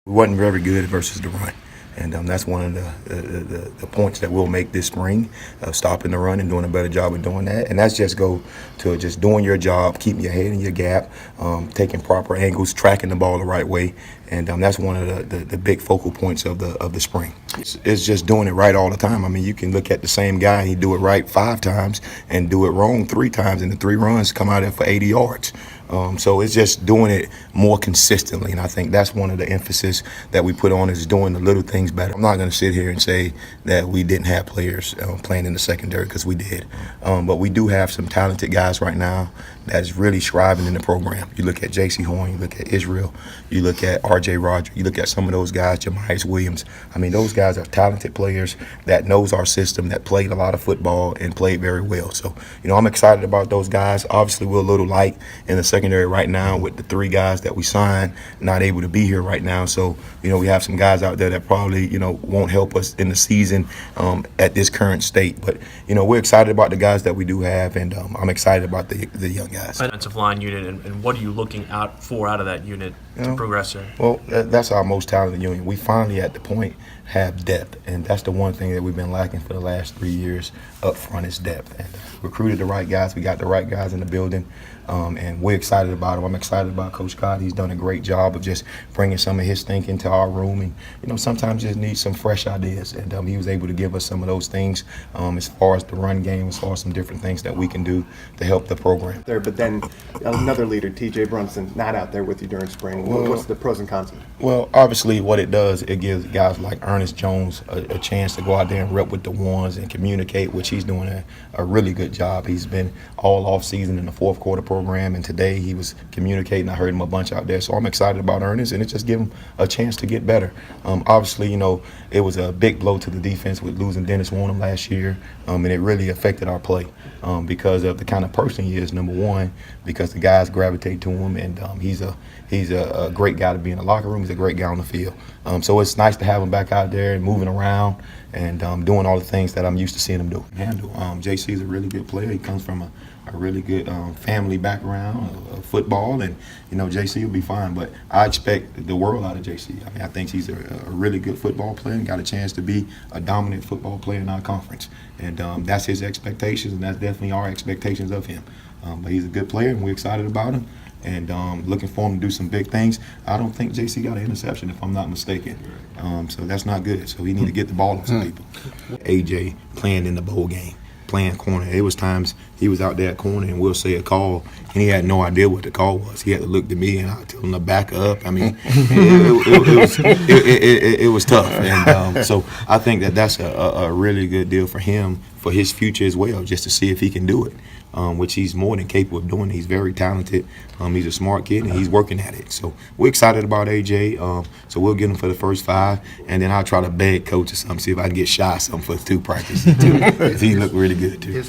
We wasn't very good versus the run. And that's one of the points that we'll make this spring, stopping the run and doing a better job of doing that. And that's just go to just doing your job, keeping your head in your gap, taking proper angles, tracking the ball the right way. And that's one of the big focal points of the spring. It's just doing it right all the time. I mean, you can look at the same guy and he do it right 5 times and do it wrong 3 times, and the 3 runs come out there for 80 yards. So it's just doing it more consistently, and I think that's one of the emphasis that we put on is doing the little things better. I'm not going to sit here and say that we didn't have players playing in the secondary, because we did, but we do have some talented guys right now that's really striving in the program. You look at J.C. Horn, you look at Israel, you look at R.J. Roger, you look at some of those guys, Jamias Williams. I mean, those guys are talented players that knows our system, that played a lot of football and played very well. So, I'm excited about those guys. Obviously, we're a little light in the secondary right now with the 3 guys that we signed not able to be here right now. So, we have some guys out there that probably, won't help us in the season at this current state. But, we're excited about the guys that we do have, and I'm excited about the young guys. Offensive line unit, and what are you looking out of that unit to progress there? Well, that's our most talented unit. We finally, at the point, have depth, and that's the one thing that we've been lacking for the last 3 years up front is depth. And recruited the right guys. We got the right guys in the building, and we're excited about them. I'm excited about Coach Scott. He's done a great job of just bringing some of his thinking to our room, and sometimes just need some fresh ideas, and he was able to give us some of those things as far as the run game, as far as some different things that we can do to help the program. But then another leader, T.J. Brunson, not out there with you during spring. What's the pros and cons of it? Well, obviously what it does, it gives guys like Ernest Jones a chance to go out there and rep with the ones and communicate, which he's doing a really good job. He's been all off season in the 4th quarter program, and today he was communicating. I heard him a bunch out there, so I'm excited about Ernest, and it just gives him a chance to get better. Obviously, it was a big blow to the defense with losing Dennis Warnham last year, and it really affected our play because of the kind of person he is, number one, because the guys gravitate to him, and he's a great guy to be in the locker room. He's a great guy on the field. So it's nice to have him back out there and moving around and doing all the things that I'm used to seeing him do. JC is a really good player. He comes from a really good family background of football, and JC will be fine. But I expect the world out of JC. I mean, I think he's a really good football player and got a chance to be a dominant football player in our conference. And that's his expectations, and that's definitely our expectations of him. But he's a good player, and we're excited about him, and looking for him to do some big things. I don't think JC got an interception, if I'm not mistaken. So that's not good. So he need to get the ball to some people. AJ playing in the bowl game, playing corner. It was times he was out there at corner and we'll say a call, and he had no idea what the call was. He had to look to me and I tell him to back up. I mean, it was tough. And so I think that's a really good deal for him, for his future as well, just to see if he can do it. Which he's more than capable of doing. He's very talented. He's a smart kid, and he's working at it. So we're excited about AJ. So we'll get him for the first 5, and then I'll try to beg coach or something, see if I can get shy something for 2 practices too. He looked really good too.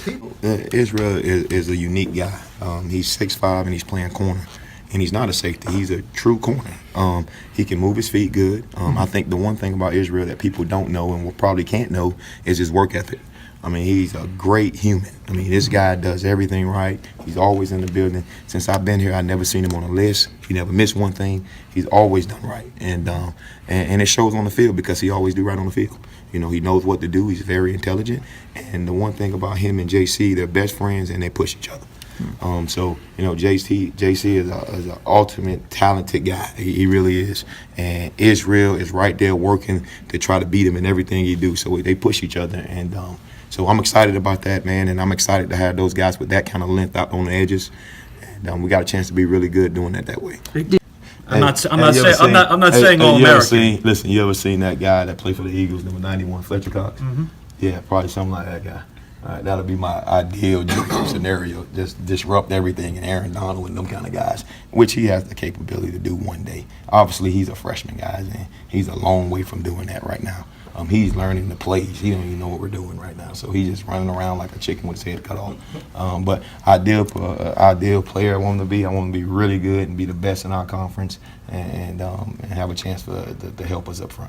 Israel is a unique guy. He's 6'5", and he's playing corner. And he's not a safety. He's a true corner. He can move his feet good. I think the one thing about Israel that people don't know and probably can't know is his work ethic. I mean, he's a great human. I mean, this guy does everything right. He's always in the building. Since I've been here, I've never seen him on a list. He never missed one thing. He's always done right. And it shows on the field because he always do right on the field. He knows what to do. He's very intelligent. And the one thing about him and JC, they're best friends and they push each other. So, JC is an ultimate talented guy. He really is. And Israel is right there working to try to beat him in everything he do. So they push each other. And so I'm excited about that, man. And I'm excited to have those guys with that kind of length out on the edges. And we got a chance to be really good doing that way. I'm not saying All-American. Listen, you ever seen that guy that played for the Eagles, number 91, Fletcher Cox? Mm-hmm. Yeah, probably something like that guy. All right, that'll be my ideal scenario. Just disrupt everything, and Aaron Donald and them kind of guys, which he has the capability to do one day. Obviously, he's a freshman, guys, and he's a long way from doing that right now. He's learning the plays. He don't even know what we're doing right now, so he's just running around like a chicken with his head cut off. But ideal player I want him to be. I want him to be really good and be the best in our conference, and have a chance to help us up front.